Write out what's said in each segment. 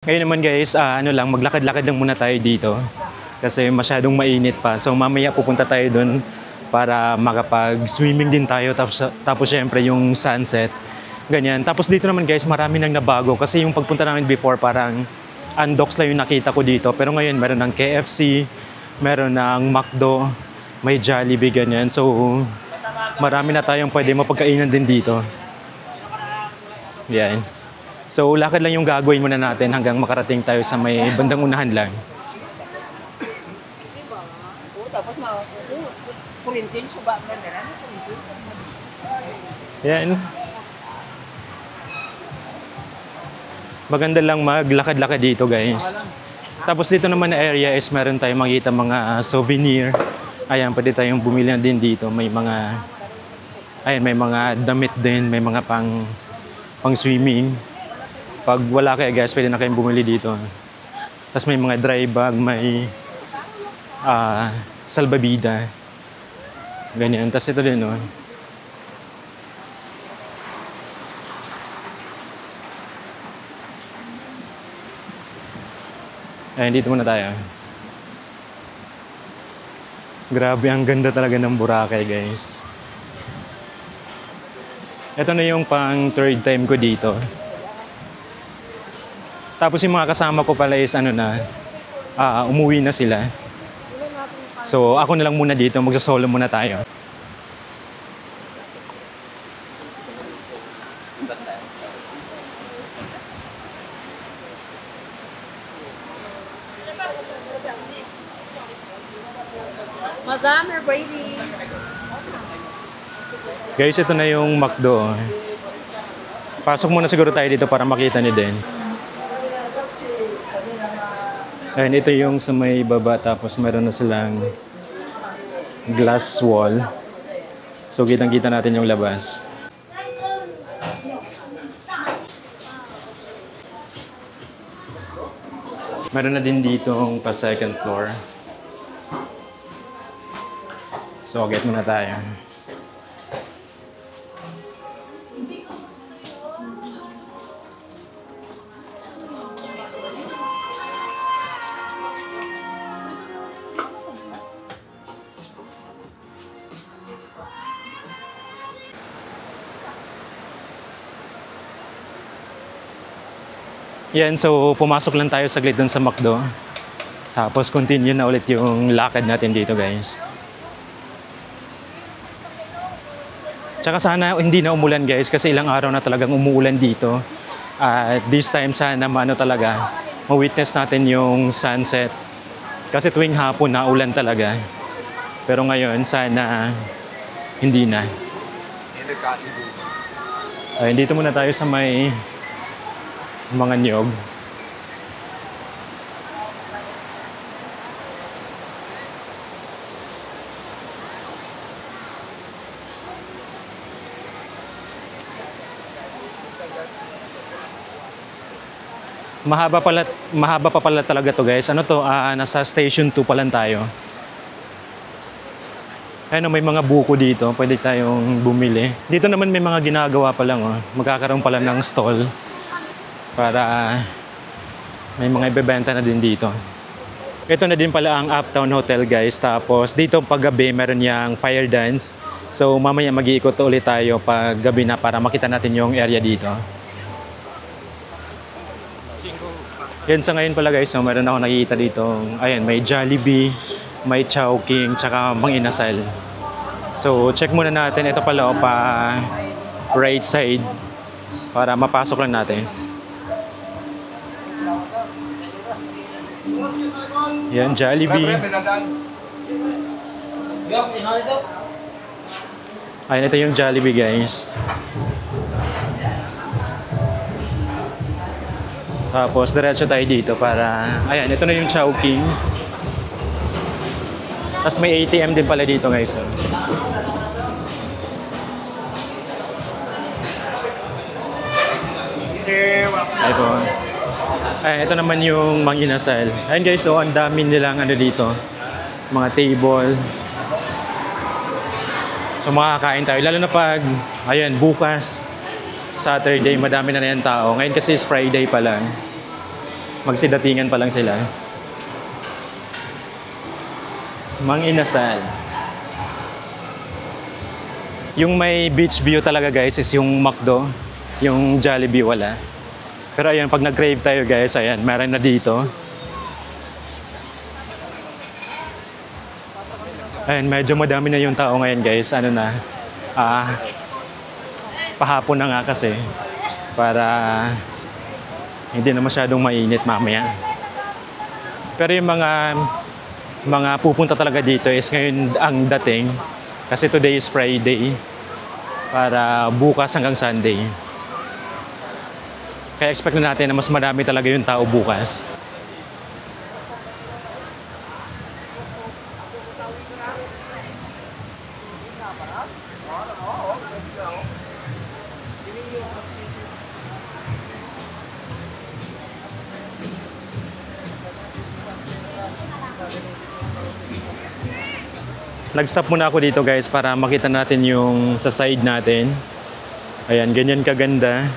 Ngayon naman guys, ano lang, maglakad-lakad lang muna tayo dito. Kasi masyadong mainit pa. So mamaya pupunta tayo dun para makapag-swimming din tayo. Tapos syempre yung sunset. Ganyan. Tapos dito naman guys, marami nang nabago. Kasi yung pagpunta namin before, parang Andox lang yung nakita ko dito. Pero ngayon, meron ng KFC, meron ng McDo, may Jollibee, ganyan. So marami na tayong pwede mapagkainan din dito. Yan. So lakad lang yung gagawin muna natin hanggang makarating tayo sa may bandang unahan lang. Tapos kurintin, suba ka na. Yan. Maganda lang maglakad-lakad dito guys. Tapos dito naman na area is meron tayong makita mga souvenir. Ayan, pwede tayong bumili na din dito. May mga, ayan, may mga damit din, may mga pang swimming. Pag wala kayo guys, pwede na kayong bumili dito. Tapos may mga dry bag, may salbabida. Ganyan. Tapos ito din, no? Ayan, dito muna tayo. Grabe, ang ganda talaga ng Boracay, guys. Ito na yung pang third time ko dito. Tapos yung mga kasama ko pala is umuwi na sila. So ako na lang muna dito, magsa-solo muna tayo. Madam, you're ready. Guys, ito na yung McDo. Pasok muna siguro tayo dito para makita ni Den. Ayun, ito yung sa may baba, tapos meron na silang glass wall. So kitang-kita natin yung labas. Meron na din ditong pa second floor. So get muna tayo. Yan, so pumasok lang tayo saglit dun sa McDo. Tapos continue na ulit yung lakad natin dito guys. Tsaka sana hindi na umulan guys kasi ilang araw na talagang umuulan dito. At this time sana talaga ma-witness natin yung sunset. Kasi tuwing hapon na ulan talaga. Pero ngayon sana hindi na. Ay, dito muna tayo sa may mga niyog. Mahaba pa pala talaga to guys. Ano to? Nasa station 2 pa lang tayo. Ayun, may mga buko dito. Pwede tayong bumili. Dito naman may mga ginagawa pa lang. Oh. Magkakaroon pala ng stall. Para may mga ibebenta na din dito. Ito na din pala ang Uptown Hotel guys. Tapos dito paggabi meron yang fire dance. So mamaya mag-iikot ulit tayo pag gabi na para makita natin yung area dito. Yan sa ngayon pala guys, so meron ako nakikita dito. Ayan, may Jollibee, may Chowking, tsaka Mang Inasal. So check muna natin. Ito pala pa right side para mapasok lang natin. Yan, Jollibee. Ayan, ito yung Jollibee guys. Tapos diretso tayo dito para... Ayan, ito na yung Chowking. Tapos may ATM din pala dito guys. Ay po. Ayan, ito naman yung Mang Inasal. Ayan guys, so ang dami nilang dito. Mga table. So makakain tayo. Lalo na pag, ayan, bukas, Saturday, madami na yan tao. Ngayon kasi is Friday pa lang. Magsidatingan pa lang sila. Mang Inasal. Yung may beach view talaga guys is yung McDo. Yung Jollibee wala. Pero ayan, pag nag-crave tayo guys, ayan, meron na dito. Ayan, medyo madami na yung tao ngayon guys. Ano na, pahapon na nga kasi. Para hindi na masyadong mainit mamaya. Pero yung mga pupunta talaga dito is ngayon ang dating. Kasi today is Friday. Para bukas hanggang Sunday. Kaya expect na natin na mas marami talaga yung tao bukas. Nag-stop muna ako dito guys para makita natin yung sa side natin. Ayan, ganyan kaganda.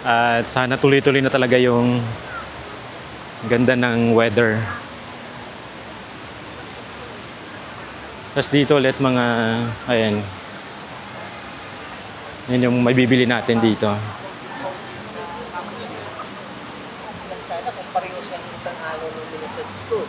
At sana tuloy-tuloy na talaga yung ganda ng weather. Tapos dito ulit mga, ayan. Yan yung mabibili natin dito. Sana kung pareho siya ng isang araw ng sa school.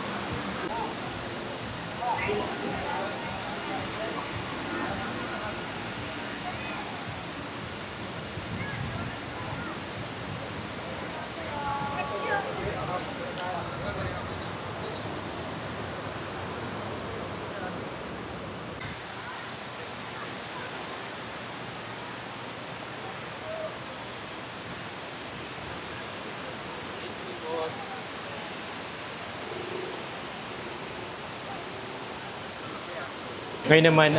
Ngayon naman,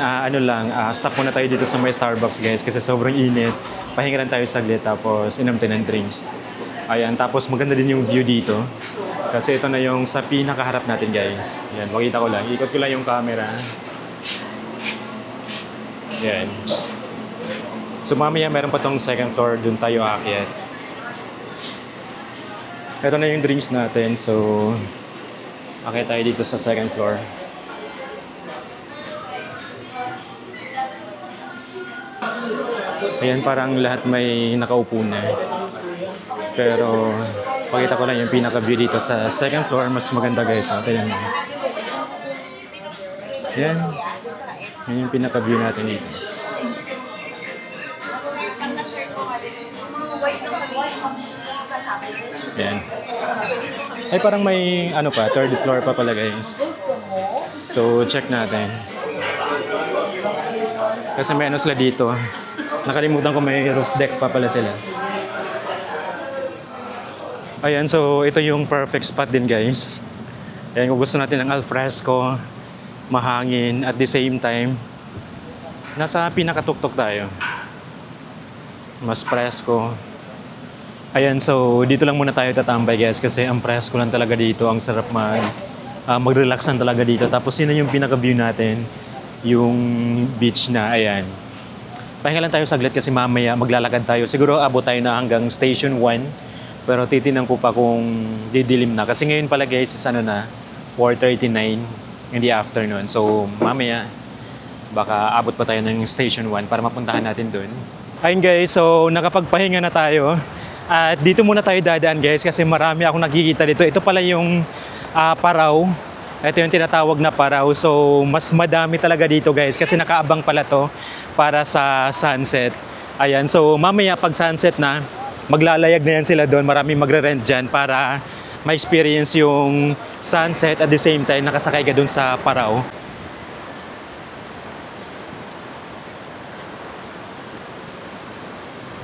stop muna tayo dito sa may Starbucks guys kasi sobrang init. Pahinga lang tayo saglit tapos inom tayo ng drinks. Ayan, tapos maganda din yung view dito. Kasi ito na yung sa pinakaharap natin guys. Ayan, makita ko lang. Ikot ko lang yung camera. Ayan. So mamaya meron pa tong second floor, dun tayo aakyat. Ito na yung drinks natin, so aakyat tayo dito sa second floor. Ayan, parang lahat may nakaupo na. Pero, pakita ko lang yung pinaka-view dito sa second floor. Mas maganda guys. Tignan mo. Ayan. Yan yung pinaka-view natin dito. Ayan. Ay, parang may third floor pa pala guys. So, check natin. Kasi may sila dito. Nakalimutan ko may roof deck pa pala sila. Ayan, so ito yung perfect spot din guys. Ayan, kung gusto natin ng alfresco, mahangin, at the same time, nasa pinakatuktok tayo. Mas presko. Ayan, so dito lang muna tayo tatambay guys kasi ang presko lang talaga dito. Ang sarap mag-relax lang talaga dito. Tapos yun na yung pinaka-view natin. Yung beach na, ayan. Pahinga lang tayo saglit kasi mamaya maglalakad tayo. Siguro abot tayo na hanggang Station 1. Pero titinan ko pa kung didilim na. Kasi ngayon pala guys is 4:39 in the afternoon. So mamaya baka abot pa tayo ng Station 1 para mapuntahan natin dun. Ayun guys, so nakapagpahinga na tayo. At dito muna tayo dadaan guys kasi marami akong nakikita dito. Ito pala yung Paraw. Ito yung tinatawag na Paraw. So mas madami talaga dito guys kasi nakaabang pala to para sa sunset. Ayan, so mamaya pag sunset na, maglalayag na yan sila doon. Maraming magre-rent dyan para ma-experience yung sunset at the same time nakasakay ka doon sa Paraw.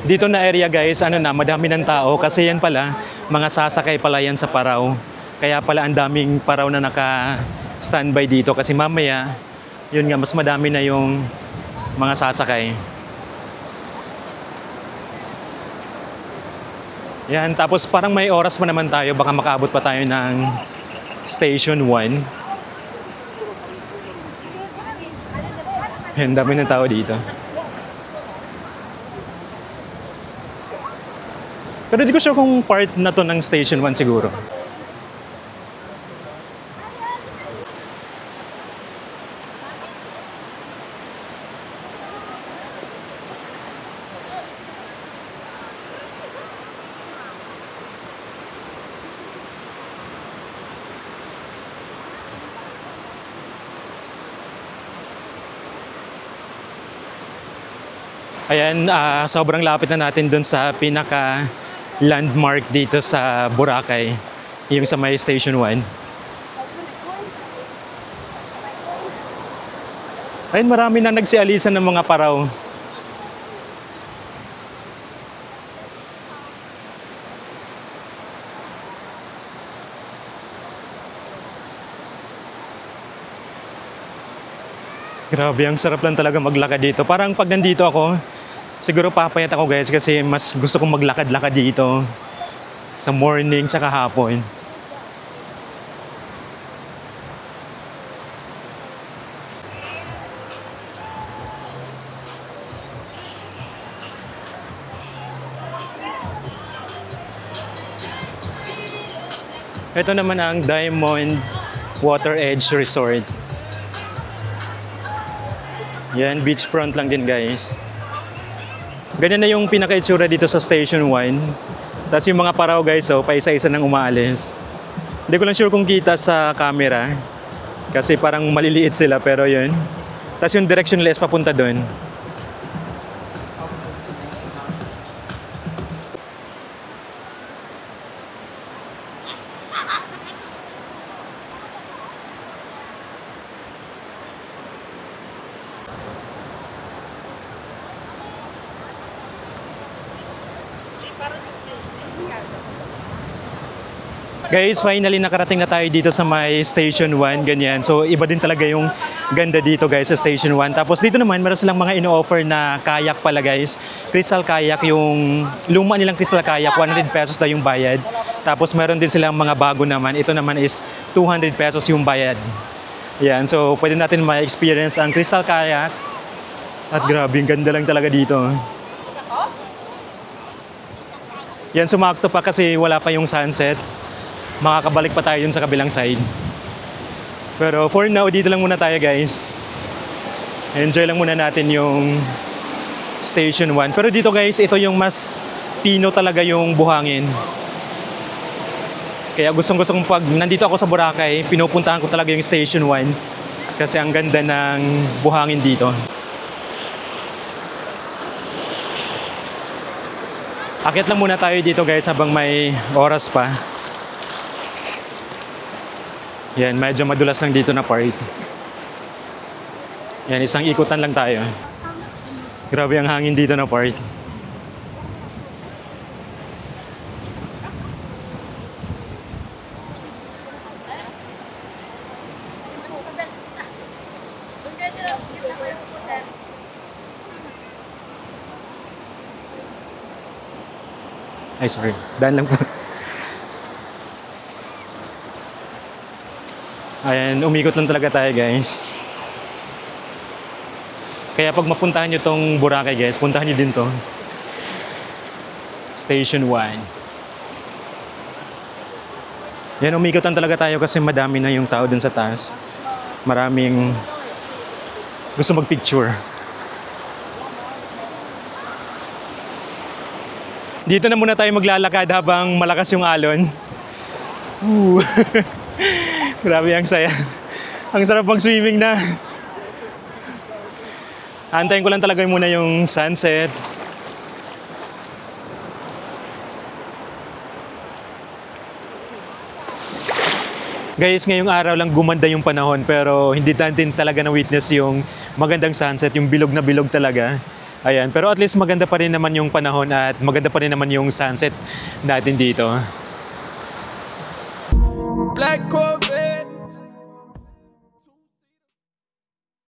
Dito na area guys, madami ng tao kasi yan pala, mga sasakay pala yan sa Paraw. Kaya pala ang daming Paraw na naka-standby dito kasi mamaya, yun nga, mas madami na yung mga sasakay. Yan, tapos parang may oras pa naman tayo, baka makaabot pa tayo ng Station 1. Yan, dami ng tao dito. Pero di ko sure kung part na to ng Station 1 siguro. Ayan, sobrang lapit na natin dun sa pinaka landmark dito sa Boracay, yung sa may Station 1. Ayun, marami na nagsialisan ng mga paraw. Grabe, ang sarap lang talaga maglakad dito. Parang pag nandito ako, siguro papayat ako guys kasi mas gusto kong maglakad-lakad dito sa morning tsaka hapon. Ito naman ang Diamond Water Edge Resort. Yan, beachfront lang din guys. Ganyan na yung pinaka-itsura dito sa Station 1. Tapos yung mga paraw guys, so paisa-isa nang umaalis. Hindi ko lang sure kung kita sa camera. Kasi parang maliliit sila pero yun. Tapos yung directionless papunta doon. Guys, finally nakarating na tayo dito sa may Station 1, ganyan. So, iba din talaga yung ganda dito guys sa Station 1. Tapos dito naman, meron silang mga ino-offer na kayak pala guys. Crystal kayak, yung luma nilang crystal kayak, 100 pesos na yung bayad. Tapos meron din silang mga bago naman. Ito naman is 200 pesos yung bayad. Yan, so pwede natin ma-experience ang crystal kayak. At grabe, ang ganda lang talaga dito. Yan, sumakto pa kasi wala pa yung sunset. Makakabalik pa tayo dun sa kabilang side. Pero for now, dito lang muna tayo guys. Enjoy lang muna natin yung Station 1. Pero dito guys, ito yung mas pino talaga yung buhangin. Kaya gustong-gusto kong pag nandito ako sa Boracay, pinupuntahan ko talaga yung Station 1. Kasi ang ganda ng buhangin dito. Akit lang muna tayo dito guys habang may oras pa. Yan, medyo madulas lang dito na part. Yan, isang ikutan lang tayo. Grabe ang hangin dito na part. Ay, sorry. Daan lang po. Ayan, umikot lang talaga tayo guys. Kaya pag mapuntahan nyo tong Boracay guys, puntahan nyo din to. Station 1. Yan, umikot lang talaga tayo kasi madami na yung tao dun sa taas. Maraming gusto magpicture. Dito na muna tayo maglalakad habang malakas yung alon. Grabe, ang saya. Ang sarap mag-swimming na. Antayin ko lang talaga muna yung sunset. Guys, ngayong araw lang gumanda yung panahon pero hindi natin talaga na-witness yung magandang sunset, yung bilog na bilog talaga. Ayan, pero at least maganda pa rin naman yung panahon at maganda pa rin naman yung sunset natin dito. Black Corvette.